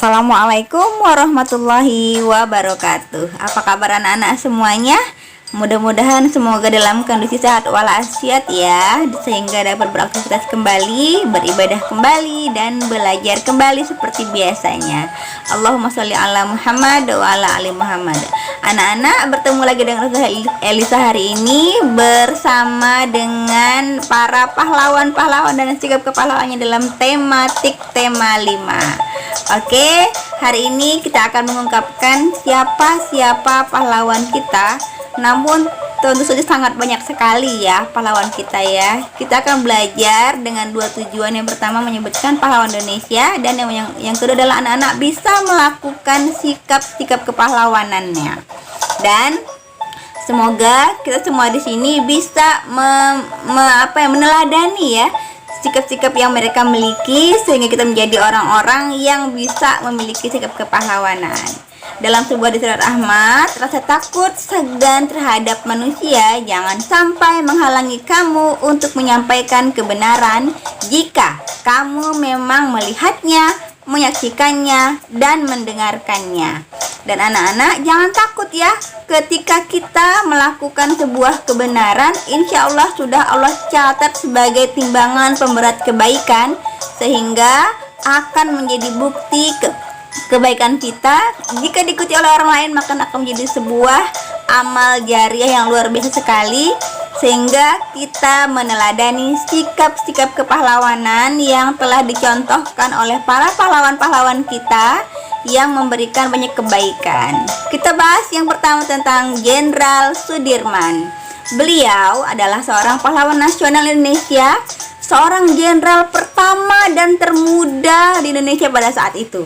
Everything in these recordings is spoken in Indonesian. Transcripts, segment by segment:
Assalamualaikum warahmatullahi wabarakatuh. Apa kabar anak-anak semuanya? Mudah-mudahan semoga dalam kondisi sehat walafiat ya, sehingga dapat beraktivitas kembali, beribadah kembali, dan belajar kembali seperti biasanya. Allahumma sholli ala Muhammad wa ala ali Muhammad. Anak-anak, bertemu lagi dengan Ustazah Elisa hari ini bersama dengan para pahlawan-pahlawan dan sikap kepahlawannya dalam tematik tema 5. Oke, hari ini kita akan mengungkapkan siapa pahlawan kita. Namun tentu saja sangat banyak sekali ya pahlawan kita ya. Kita akan belajar dengan dua tujuan. Yang pertama menyebutkan pahlawan Indonesia, dan yang kedua adalah anak-anak bisa melakukan sikap-sikap kepahlawanannya. Dan semoga kita semua di sini bisa meneladani ya sikap-sikap yang mereka miliki, sehingga kita menjadi orang-orang yang bisa memiliki sikap kepahlawanan. Dalam sebuah hadis riwayat Ahmad, rasa takut segan terhadap manusia jangan sampai menghalangi kamu untuk menyampaikan kebenaran jika kamu memang melihatnya, menyaksikannya, dan mendengarkannya. Dan anak-anak jangan takut ya, ketika kita melakukan sebuah kebenaran, insya Allah sudah Allah catat sebagai timbangan pemberat kebaikan, sehingga akan menjadi bukti kebaikan kita. Jika diikuti oleh orang lain, maka akan menjadi sebuah amal jariah yang luar biasa sekali, sehingga kita meneladani sikap-sikap kepahlawanan yang telah dicontohkan oleh para pahlawan-pahlawan kita yang memberikan banyak kebaikan. Kita bahas yang pertama tentang Jenderal Sudirman. Beliau adalah seorang pahlawan nasional Indonesia, seorang jenderal pertama dan termuda di Indonesia pada saat itu.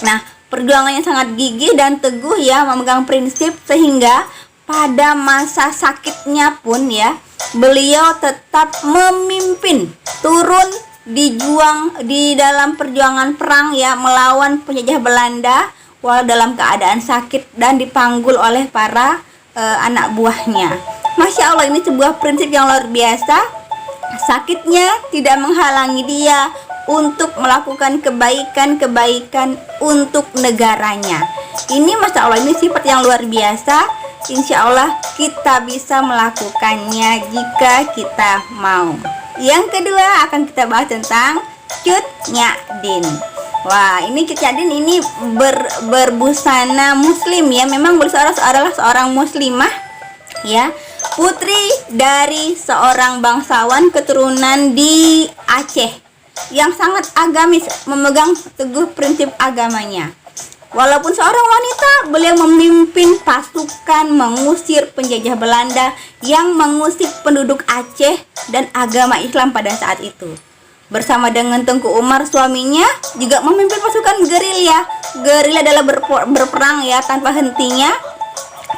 Nah, perjuangannya sangat gigih dan teguh ya, memegang prinsip, sehingga pada masa sakitnya pun ya, beliau tetap memimpin, turun dijuang di dalam perjuangan perang ya, melawan penjajah Belanda walau dalam keadaan sakit dan dipanggul oleh para anak buahnya. Masya Allah, ini sebuah prinsip yang luar biasa. Sakitnya tidak menghalangi dia untuk melakukan kebaikan-kebaikan untuk negaranya. Ini Masya Allah, ini sifat yang luar biasa. Insya Allah kita bisa melakukannya jika kita mau. Yang kedua akan kita bahas tentang Cut Nyak-Din. Wah, ini Cut Nyak-Din ini berbusana muslim ya. Memang beliau adalah seorang muslimah ya, putri dari seorang bangsawan keturunan di Aceh yang sangat agamis, memegang teguh prinsip agamanya. Walaupun seorang wanita, beliau memimpin pasukan mengusir penjajah Belanda yang mengusir penduduk Aceh dan agama Islam pada saat itu. Bersama dengan Tengku Umar, suaminya juga memimpin pasukan gerilya. Gerilya adalah berperang ya tanpa hentinya.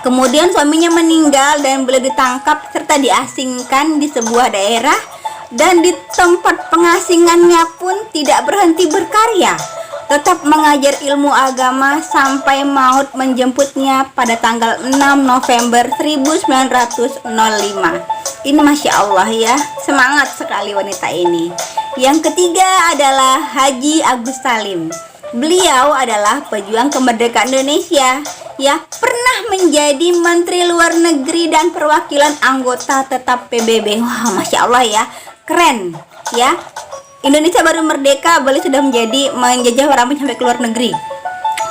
Kemudian suaminya meninggal dan beliau ditangkap serta diasingkan di sebuah daerah. Dan di tempat pengasingannya pun tidak berhenti berkarya, tetap mengajar ilmu agama sampai maut menjemputnya pada tanggal 6 November 1905. Ini Masya Allah ya, semangat sekali wanita ini. Yang ketiga adalah Haji Agus Salim. Beliau adalah pejuang kemerdekaan Indonesia ya, pernah menjadi Menteri Luar Negeri dan perwakilan anggota tetap PBB. Wah, Masya Allah ya, keren ya. Indonesia baru merdeka, beliau sudah menjajah ramai sampai ke luar negeri.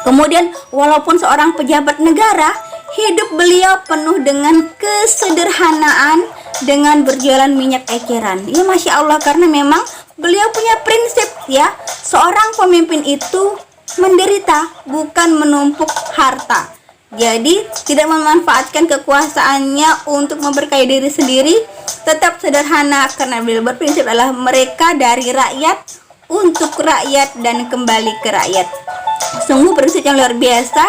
Kemudian walaupun seorang pejabat negara, hidup beliau penuh dengan kesederhanaan, dengan berjualan minyak eceran. Ya Masya Allah, karena memang beliau punya prinsip ya, seorang pemimpin itu menderita bukan menumpuk harta. Jadi tidak memanfaatkan kekuasaannya untuk memberkahi diri sendiri, tetap sederhana, karena beliau berprinsip adalah mereka dari rakyat, untuk rakyat, dan kembali ke rakyat. Sungguh prinsip yang luar biasa,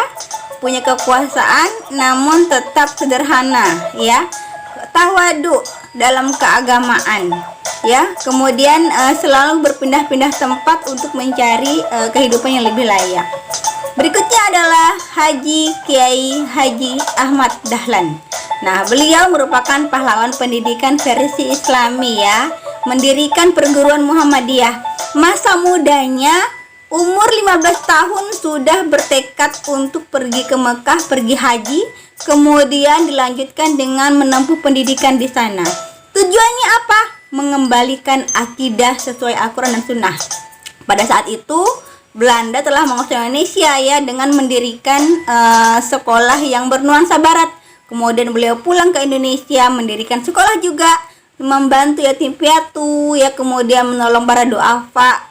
punya kekuasaan namun tetap sederhana ya, tawadu dalam keagamaan ya. Kemudian selalu berpindah-pindah tempat untuk mencari kehidupan yang lebih layak. Berikutnya adalah Kiai Haji Ahmad Dahlan. Nah, beliau merupakan pahlawan pendidikan versi Islami ya, mendirikan perguruan Muhammadiyah. Masa mudanya umur 15 tahun sudah bertekad untuk pergi ke Mekah, pergi haji, kemudian dilanjutkan dengan menempuh pendidikan di sana. Tujuannya apa? Mengembalikan akidah sesuai Al-Quran dan Sunnah. Pada saat itu Belanda telah menguasai Indonesia ya, dengan mendirikan sekolah yang bernuansa barat. Kemudian beliau pulang ke Indonesia, mendirikan sekolah juga, membantu yatim piatu ya, kemudian menolong para duafa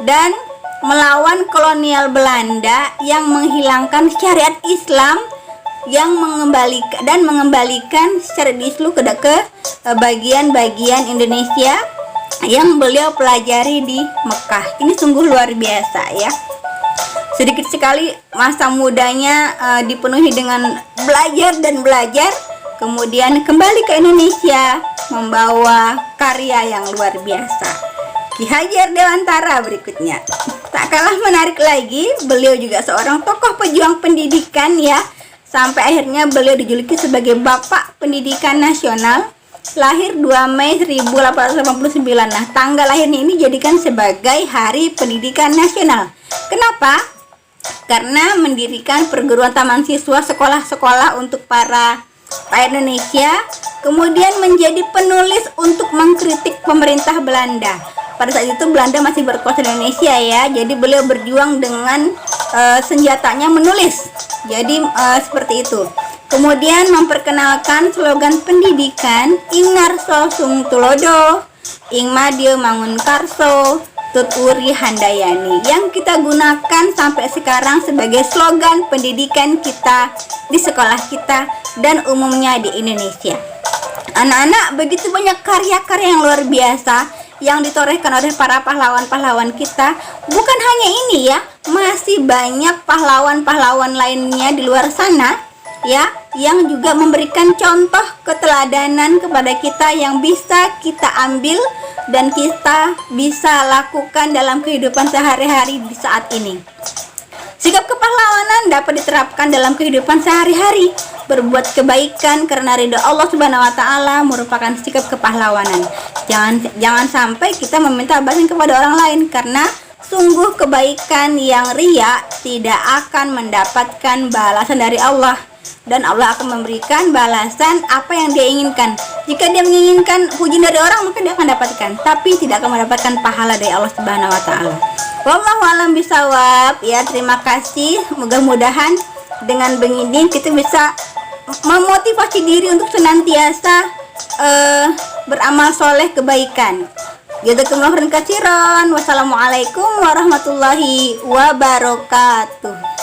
dan melawan kolonial Belanda yang menghilangkan syariat Islam, yang mengembalikan syariat Islam ke bagian-bagian Indonesia yang beliau pelajari di Mekah. Ini sungguh luar biasa ya. Sedikit sekali masa mudanya dipenuhi dengan belajar dan belajar, kemudian kembali ke Indonesia membawa karya yang luar biasa. Ki Hajar Dewantara berikutnya. Tak kalah menarik lagi, beliau juga seorang tokoh pejuang pendidikan ya. Sampai akhirnya beliau dijuluki sebagai Bapak Pendidikan Nasional. Lahir 2 Mei 1889. Nah, tanggal lahirnya ini dijadikan sebagai Hari Pendidikan Nasional. Kenapa? Karena mendirikan perguruan taman siswa, sekolah-sekolah untuk para rakyat Indonesia, kemudian menjadi penulis untuk mengkritik pemerintah Belanda. Pada saat itu Belanda masih berkuasa di Indonesia ya, jadi beliau berjuang dengan senjatanya menulis. Jadi seperti itu. Kemudian memperkenalkan slogan pendidikan Ing Ngarso Sung Tulodo, Ing Madio Mangun Karso, Tut Uri Handayani, yang kita gunakan sampai sekarang sebagai slogan pendidikan kita di sekolah kita dan umumnya di Indonesia. Anak-anak, begitu banyak karya-karya yang luar biasa yang ditorehkan oleh para pahlawan-pahlawan kita. Bukan hanya ini ya, masih banyak pahlawan-pahlawan lainnya di luar sana ya, yang juga memberikan contoh keteladanan kepada kita yang bisa kita ambil dan kita bisa lakukan dalam kehidupan sehari-hari di saat ini. Sikap kepahlawanan dapat diterapkan dalam kehidupan sehari-hari. Berbuat kebaikan karena ridha Allah Subhanahu wa taala merupakan sikap kepahlawanan. Jangan sampai kita meminta balasan kepada orang lain, karena sungguh kebaikan yang riya tidak akan mendapatkan balasan dari Allah, dan Allah akan memberikan balasan apa yang dia inginkan. Jika dia menginginkan pujian dari orang, maka dia akan dapatkan, tapi tidak akan mendapatkan pahala dari Allah Subhanahu wa taala. Wallahu a'lam bishawab ya. Terima kasih. Mudah-mudahan dengan begini kita bisa memotivasi diri untuk senantiasa beramal soleh kebaikan. Jazakumullahu khairan katsiran. Wassalamualaikum warahmatullahi wabarakatuh.